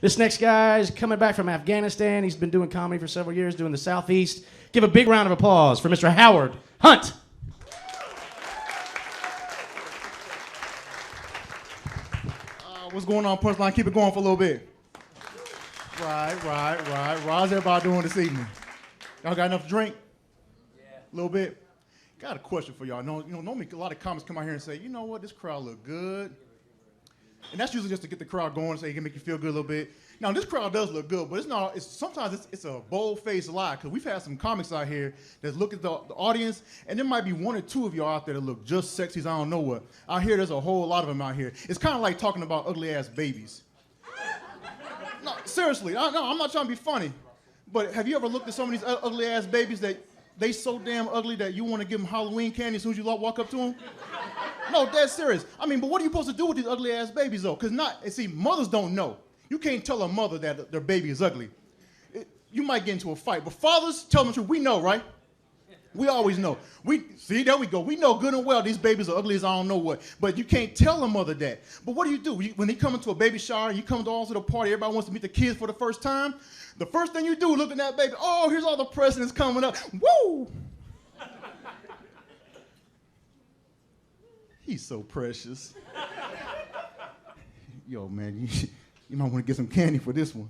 This next guy is coming back from Afghanistan. He's been doing comedy for several years, doing the Southeast. Give a big round of applause for Mr. Howard Hunt. What's going on, Punchline? Keep it going for a little bit. Right. How's everybody doing this evening? Y'all got enough to drink? Yeah. A little bit? Got a question for y'all. Normally a lot of comics come out here and say, you know what, this crowd look good. And that's usually just to get the crowd going and say it can make you feel good a little bit. Now, this crowd does look good, but sometimes it's a bold-faced lie, because we've had some comics out here that look at the audience, and there might be one or two of y'all out there that look just sexy as I don't know what. Out here, there's a whole lot of them out here. It's kind of like talking about ugly-ass babies. No, seriously, I'm not trying to be funny, but have you ever looked at some of these ugly-ass babies that they so damn ugly that you want to give them Halloween candy as soon as you walk up to them? No, dead serious. I mean, but what are you supposed to do with these ugly-ass babies, though? Because mothers don't know. You can't tell a mother that their baby is ugly. You might get into a fight, but fathers, tell them the truth. We know, right? We always know. There we go. We know good and well these babies are ugly as I don't know what. But you can't tell a mother that. But what do? When they come into a baby shower, you come to the party, everybody wants to meet the kids for the first time. The first thing you do, look at that baby. Oh, here's all the presidents coming up. Woo! He's so precious. Yo, man, you might want to get some candy for this one.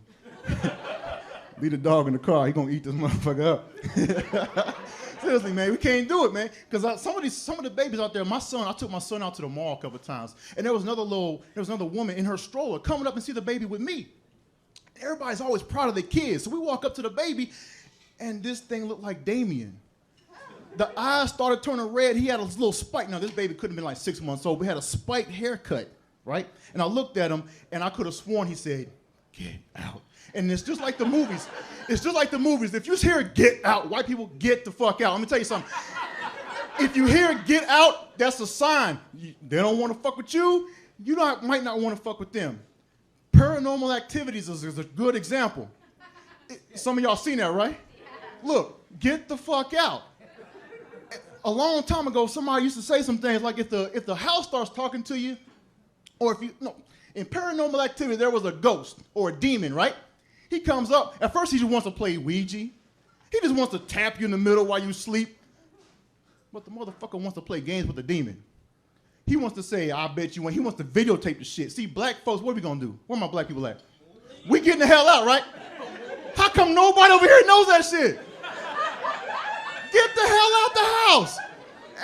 Leave the dog in the car. He gonna eat this motherfucker up. Seriously, man, we can't do it, man. Because some of the babies out there, I took my son out to the mall a couple of times, and there was another woman in her stroller coming up and see the baby with me. Everybody's always proud of their kids. So we walk up to the baby, and this thing looked like Damien. The eyes started turning red. He had a little spike. Now, this baby couldn't have been like 6 months old. We had a spiked haircut, right? And I looked at him, and I could have sworn he said, "Get out." And it's just like the movies. It's just like the movies. If you hear "get out," white people get the fuck out. Let me tell you something. If you hear "get out," that's a sign. They don't want to fuck with you. You might not want to fuck with them. Paranormal Activities is a good example. Some of y'all seen that, right? Look, get the fuck out. A long time ago, somebody used to say some things like if the house starts talking to you, or in Paranormal Activity, there was a ghost or a demon, right? He comes up. At first, he just wants to play Ouija. He just wants to tap you in the middle while you sleep. But the motherfucker wants to play games with the demon. He wants to say, "I bet you," when he wants to videotape the shit. See, black folks, what are we gonna do? Where my black people at? We getting the hell out, right? How come nobody over here knows that shit? Get the hell out the house.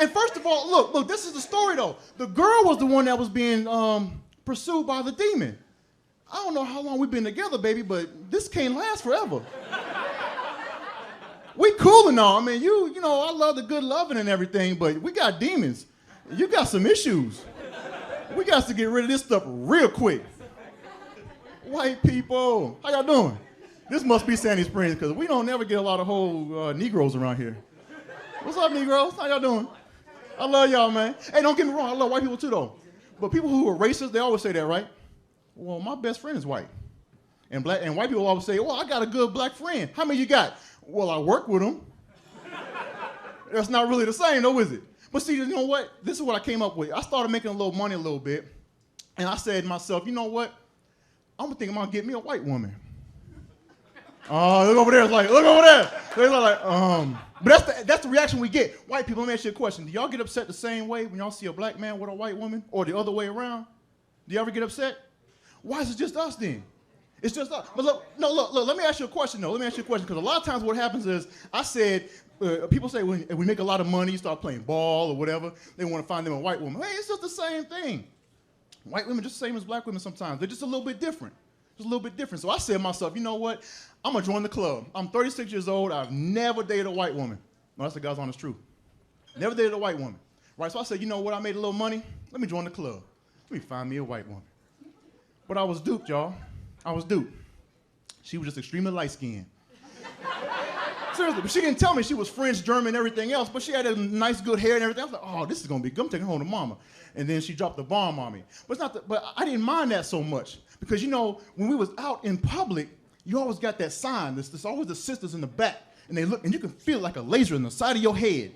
And first of all, look, this is the story though. The girl was the one that was being pursued by the demon. I don't know how long we've been together, baby, but this can't last forever. We cool and all. I mean, I love the good loving and everything, but we got demons. You got some issues. We got to get rid of this stuff real quick. White people, how y'all doing? This must be Sandy Springs, because we don't never get a lot of whole Negroes around here. What's up, Negroes? How y'all doing? I love y'all, man. Hey, don't get me wrong, I love white people too, though. But people who are racist, they always say that, right? Well, my best friend is white. And white people always say, well, I got a good black friend. How many you got? Well, I work with them. That's not really the same, though, is it? But see, you know what? This is what I came up with. I started making a little money a little bit. And I said to myself, you know what? I'm going to get me a white woman. Oh, look over there. It's like, look over there. They're like, But that's the reaction we get. White people, let me ask you a question. Do y'all get upset the same way when y'all see a black man with a white woman? Or the other way around? Do you ever get upset? Why is it just us then? It's just us. But look, let me ask you a question, though. Let me ask you a question, because a lot of times what happens is, I said, people say when we make a lot of money, you start playing ball or whatever, they want to find them a white woman. Hey, it's just the same thing. White women just the same as black women sometimes. They're just a little bit different. Just a little bit different. So I said to myself, you know what? I'm going to join the club. I'm 36 years old. I've never dated a white woman. No, that's the God's honest truth. Never dated a white woman. Right? So I said, you know what? I made a little money. Let me join the club. Let me find me a white woman. But I was duped, y'all. I was duped. She was just extremely light-skinned. Seriously, but she didn't tell me she was French, German, everything else, but she had a nice, good hair and everything. I was like, oh, this is going to be good. I'm taking her home to mama. And then she dropped the bomb on me. But I didn't mind that so much because, when we was out in public, you always got that sign. There's always the sisters in the back, and they look, and you can feel like a laser in the side of your head.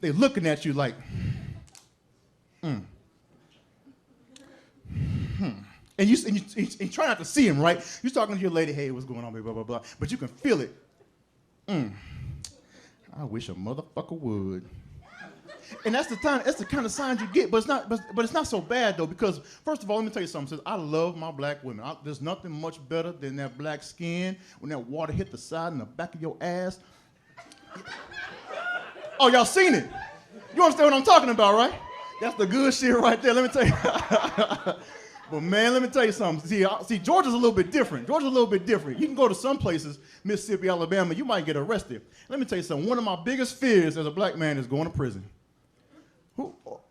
They're looking at you like, And you try not to see him, right? You're talking to your lady, hey, what's going on, baby, blah, blah, blah. But you can feel it. I wish a motherfucker would. And that's the kind of signs you get, but it's not so bad though, because first of all, let me tell you something. I love my black women. There's nothing much better than that black skin when that water hit the side and the back of your ass. Oh, y'all seen it? You understand what I'm talking about, right? That's the good shit right there. Let me tell you. But man, let me tell you something. See, Georgia's a little bit different. You can go to some places, Mississippi, Alabama, you might get arrested. Let me tell you something. One of my biggest fears as a black man is going to prison.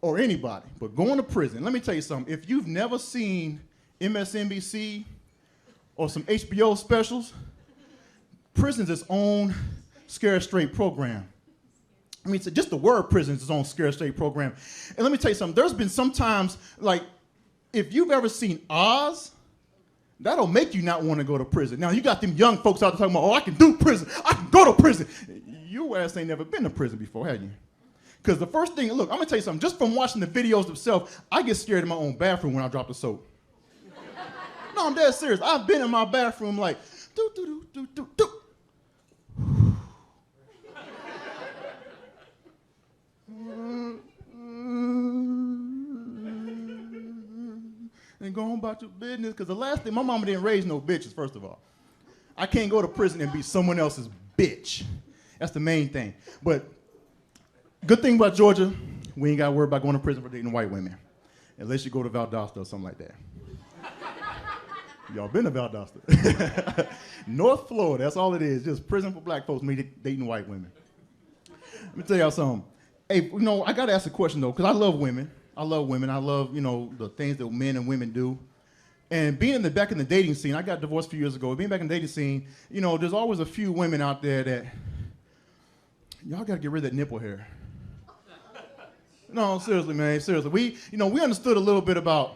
Or anybody, but going to prison. Let me tell you something. If you've never seen MSNBC or some HBO specials, prison's its own scare straight program. I mean, just the word prison is its own scare straight program. And let me tell you something. There's been sometimes, like, if you've ever seen Oz, that'll make you not want to go to prison. Now, you got them young folks out there talking about, oh, I can do prison. I can go to prison. Your ass ain't never been to prison before, have you? Because the first thing, look, I'm going to tell you something. Just from watching the videos themselves, I get scared in my own bathroom when I drop the soap. No, I'm dead serious. I've been in my bathroom like, do. And go on about your business, because the last thing, my mama didn't raise no bitches, first of all. I can't go to prison and be someone else's bitch. That's the main thing. But good thing about Georgia, we ain't got to worry about going to prison for dating white women. Unless you go to Valdosta or something like that. Y'all been to Valdosta. North Florida, that's all it is. Just prison for black folks dating white women. Let me tell y'all something. Hey, I got to ask a question, though, because I love women. I love, the things that men and women do. And being back in the dating scene, I got divorced a few years ago. Being back in the dating scene, there's always a few women out there that, y'all got to get rid of that nipple hair. No, seriously, man, seriously. We understood a little bit about,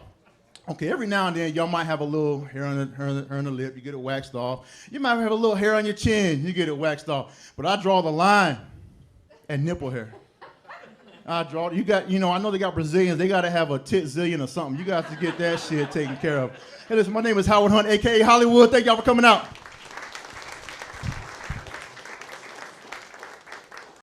okay, every now and then y'all might have a little hair on the lip, you get it waxed off. You might have a little hair on your chin, you get it waxed off. But I draw the line at nipple hair. I know they got Brazilians, they got to have a tit-zillion or something. You got to get that shit taken care of. Hey, listen, my name is Howard Hunt, a.k.a. Hollywood. Thank y'all for coming out.